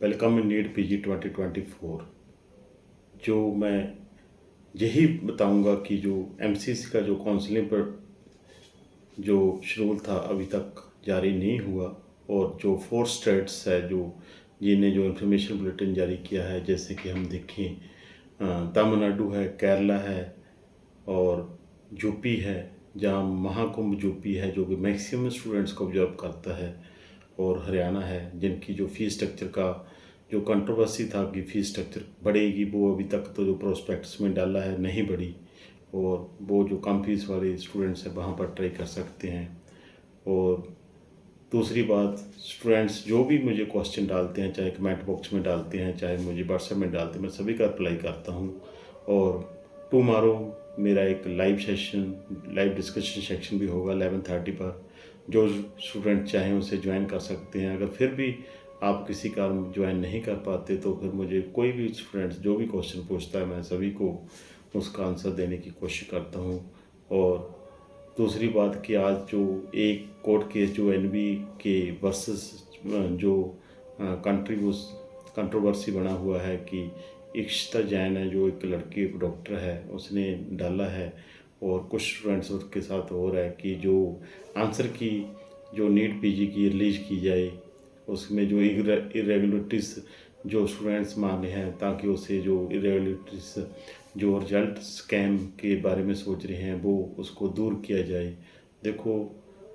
Welcome in NEET PG 2024। जो मैं यही बताऊंगा कि जो एमसीसी का जो काउंसलिंग पर जो शेड्यूल था अभी तक जारी नहीं हुआ, और जो 4 स्टेट्स है जो जिन्हें जो इन्फॉर्मेशन बुलेटिन जारी किया है, जैसे कि हम देखें तमिलनाडु है, केरला है और यूपी है, जहाँ महाकुंभ यूपी है जो कि मैक्सिमम स्टूडेंट्स को ऑब्जर्व करता है, और हरियाणा है जिनकी जो फीस स्ट्रक्चर का जो कंट्रोवर्सी था कि फ़ीस स्ट्रक्चर बढ़ेगी, वो अभी तक तो जो प्रोस्पेक्ट्स में डाला है नहीं बढ़ी, और वो जो कम फीस वाले स्टूडेंट्स हैं वहाँ पर ट्राई कर सकते हैं। और दूसरी बात, स्टूडेंट्स जो भी मुझे क्वेश्चन डालते हैं, चाहे कमेंट बॉक्स में डालते हैं, चाहे मुझे व्हाट्सएप में डालते हैं, मैं सभी का रिप्लाई करता हूँ। और टुमारो मेरा एक लाइव डिस्कशन सेक्शन भी होगा 11:30 पर। जो स्टूडेंट चाहें उसे ज्वाइन कर सकते हैं। अगर फिर भी आप किसी कारण ज्वाइन नहीं कर पाते तो फिर मुझे कोई भी स्टूडेंट्स जो भी क्वेश्चन पूछता है, मैं सभी को उसका आंसर देने की कोशिश करता हूँ। और दूसरी बात कि आज जो एक कोर्ट केस जो एनबी के वर्सेस जो कंट्रोवर्सी बना हुआ है कि इशिता जैन है, जो एक लड़की एक डॉक्टर है, उसने डाला है, और कुछ स्टूडेंट्स उसके साथ हो रहा है कि जो आंसर की जो नीट पीजी की रिलीज की जाए, उसमें जो इरेगुलरिटीज़ जो स्टूडेंट्स मान रहे हैं, ताकि उसे जो इरेगुलरिटीज़ जो रिजल्ट स्कैम के बारे में सोच रहे हैं वो उसको दूर किया जाए। देखो,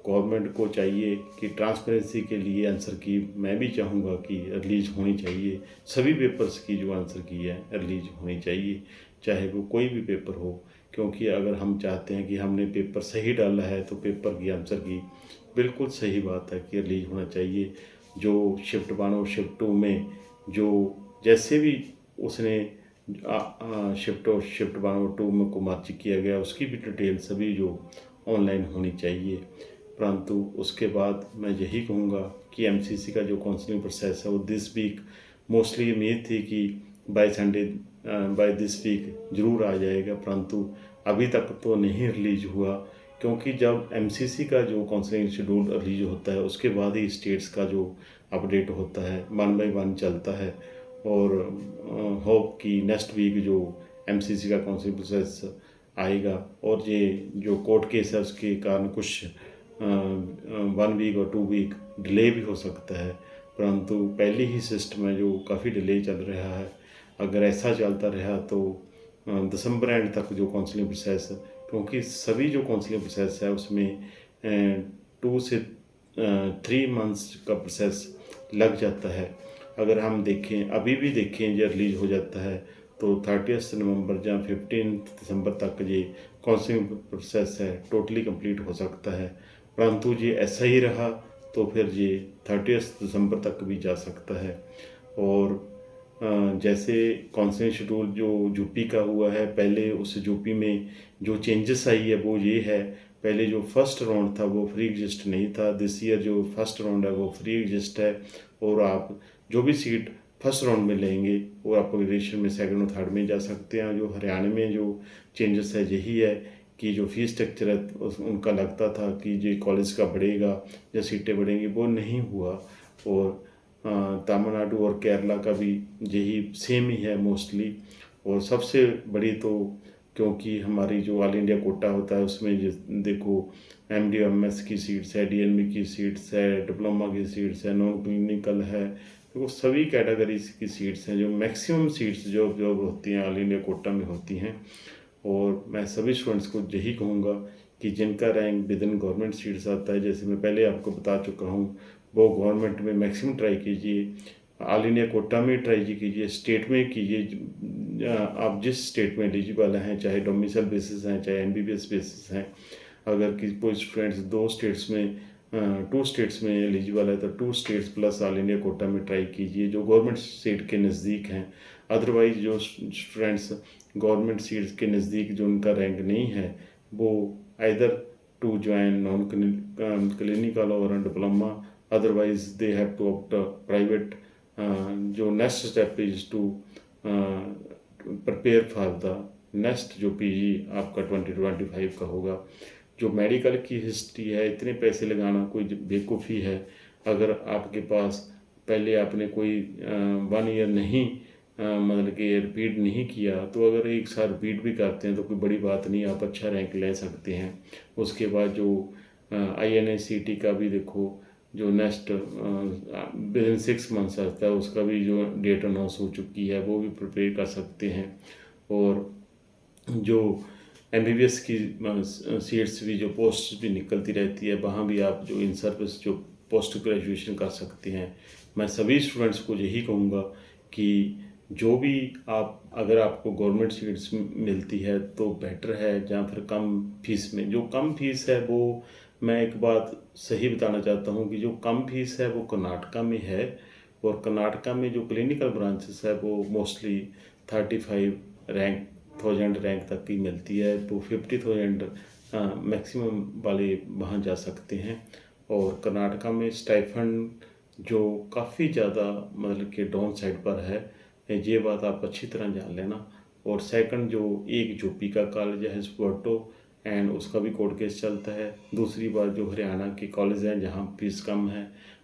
गवर्नमेंट को चाहिए कि ट्रांसपेरेंसी के लिए आंसर की मैं भी चाहूँगा कि रिलीज होनी चाहिए। सभी पेपर्स की जो आंसर की है रिलीज होनी चाहिए, चाहे वो कोई भी पेपर हो, क्योंकि अगर हम चाहते हैं कि हमने पेपर सही डाला है तो पेपर की आंसर की बिल्कुल सही बात है कि रिलीज होना चाहिए। जो शिफ्ट 1 और शिफ्ट 2 में जो जैसे भी उसने शिफ्ट 1 और 2 में को मर्ज किया गया, उसकी भी डिटेल सभी जो ऑनलाइन होनी चाहिए। परंतु उसके बाद मैं यही कहूँगा कि एमसीसी का जो काउंसलिंग प्रोसेस है वो दिस वीक, मोस्टली उम्मीद थी कि बाय दिस वीक ज़रूर आ जाएगा, परंतु अभी तक तो नहीं रिलीज हुआ। क्योंकि जब एमसीसी का जो काउंसलिंग शेड्यूल रिलीज होता है उसके बाद ही स्टेट्स का जो अपडेट होता है, 1 बाय 1 चलता है। और होप कि नेक्स्ट वीक जो एमसीसी का काउंसलिंग प्रोसेस आएगा, और ये जो कोर्ट केस है उसके कारण कुछ 1 वीक और 2 वीक डिले भी हो सकता है, परंतु पहले ही सिस्टम है जो काफ़ी डिले चल रहा है। अगर ऐसा चलता रहा तो दिसंबर एंड तक जो काउंसलिंग प्रोसेस, क्योंकि सभी जो काउंसलिंग प्रोसेस है उसमें 2 से 3 मंथ्स का प्रोसेस लग जाता है। अगर हम देखें, अभी भी देखें, ये रिलीज हो जाता है तो 30 नवंबर या 15 दिसंबर तक ये काउंसलिंग प्रोसेस है टोटली कंप्लीट हो सकता है। परंतु ये ऐसा ही रहा तो फिर ये 30 दिसंबर तक भी जा सकता है। और जैसे काउंसलिंग शेड्यूल जो यूपी का हुआ है, पहले उस यूपी में जो चेंजेस आई है वो ये है, पहले जो फर्स्ट राउंड था वो फ्री एग्जिस्ट नहीं था। दिस ईयर जो फर्स्ट राउंड है वो फ्री एग्जिस्ट है, और आप जो भी सीट फर्स्ट राउंड में लेंगे और आप ग्रेजुएशन में सेकंड और थर्ड में जा सकते हैं। जो हरियाणा में जो चेंजेस है यही है कि जो फीस स्ट्रक्चर है उनका लगता था कि जो कॉलेज का बढ़ेगा या सीटें बढ़ेंगी, वो नहीं हुआ। और तमिलनाडु और केरला का भी यही सेम ही है मोस्टली। और सबसे बड़ी तो क्योंकि हमारी जो ऑल इंडिया कोटा होता है उसमें देखो एमडी/एमएस की सीट्स है, डीएनबी की सीट्स है, डिप्लोमा की सीट्स है, नॉन क्लिनिकल है, वो सभी कैटेगरीज की सीट्स हैं। जो मैक्सिमम सीट्स जो जो होती हैं ऑल इंडिया कोटा में होती हैं। और मैं सभी स्टूडेंट्स को यही कहूँगा कि जिनका rank with in government seats आता है, जैसे मैं पहले आपको बता चुका हूँ, वो गवर्नमेंट में मैक्सिमम ट्राई कीजिए, ऑल इंडिया कोटा में ट्राई कीजिए, स्टेट में कीजिए। आप जिस स्टेट में एलिजिबल हैं, चाहे डोमिसाइल बेसिस हैं चाहे एमबीबीएस बेसिस हैं। अगर कोई स्टूडेंट्स 2 स्टेट्स में 2 स्टेट्स में एलिजिबल है तो 2 states plus all India quota में ट्राई कीजिए जो गवर्नमेंट सीट के नज़दीक हैं। अदरवाइज़ जो स्टूडेंट्स गवर्नमेंट सीट्स के नज़दीक जो उनका रैंक नहीं है, वो either to join non clinical और diploma, otherwise they have to opt private. जो next step is to prepare for the next जो पीजी आपका 2025 का होगा। जो मेडिकल की हिस्ट्री है, इतने पैसे लगाना कोई बेवकूफ़ी है। अगर आपके पास पहले आपने कोई 1 ईयर नहीं मतलब कि रिपीट नहीं किया, तो अगर एक साल रिपीट भी करते हैं तो कोई बड़ी बात नहीं, आप अच्छा रैंक ले सकते हैं। उसके बाद जो INICET का भी देखो, जो नेक्स्ट विदिन 6 मंथ्स आता है, उसका भी जो डेट अनाउंस हो चुकी है, वो भी प्रिपेयर कर सकते हैं। और जो MBBS की सीट्स भी, जो पोस्ट भी निकलती रहती है, वहाँ भी आप जो इन सर्विस जो पोस्ट ग्रेजुएशन कर सकते हैं। मैं सभी स्टूडेंट्स को यही कहूँगा कि जो भी आप, अगर आपको गवर्नमेंट सीट्स मिलती है तो बेटर है, या फिर कम फीस में। जो कम फीस है वो, मैं एक बात सही बताना चाहता हूँ कि जो कम फीस है वो कर्नाटका में है, और कर्नाटका में जो क्लिनिकल ब्रांचेस है वो मोस्टली 35,000 रैंक तक की मिलती है, तो 50,000 मैक्सिमम वाले वहाँ जा सकते हैं। और कर्नाटका में स्टाइफंड जो काफ़ी ज़्यादा मतलब कि डाउन साइड पर है, ये बात आप अच्छी तरह जान लेना। और सेकंड, जो एक यूपी का कॉलेज है स्पोर्टो, एंड उसका भी कोर्ट केस चलता है। दूसरी बात, जो हरियाणा के कॉलेज हैं जहाँ फीस कम है,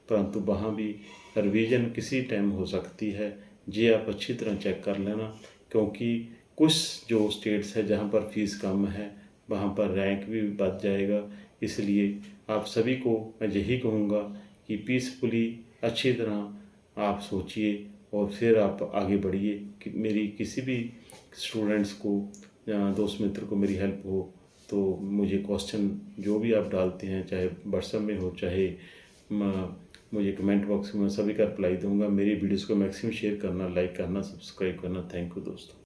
परंतु वहाँ भी रिवीजन किसी टाइम हो सकती है, ये आप अच्छी तरह चेक कर लेना। क्योंकि कुछ जो स्टेट्स है जहाँ पर फीस कम है, वहाँ पर रैंक भी बच जाएगा। इसलिए आप सभी को मैं यही कहूँगा कि पीसफुली अच्छी तरह आप सोचिए और फिर आप आगे बढ़िए। कि मेरी किसी भी स्टूडेंट्स को या दोस्त मित्र को मेरी हेल्प हो तो मुझे क्वेश्चन जो भी आप डालते हैं, चाहे व्हाट्सएप में हो, चाहे मुझे कमेंट बॉक्स में, सभी का रिप्लाई दूंगा। मेरी वीडियोस को मैक्सिमम शेयर करना, लाइक करना, सब्सक्राइब करना। थैंक यू दोस्तों।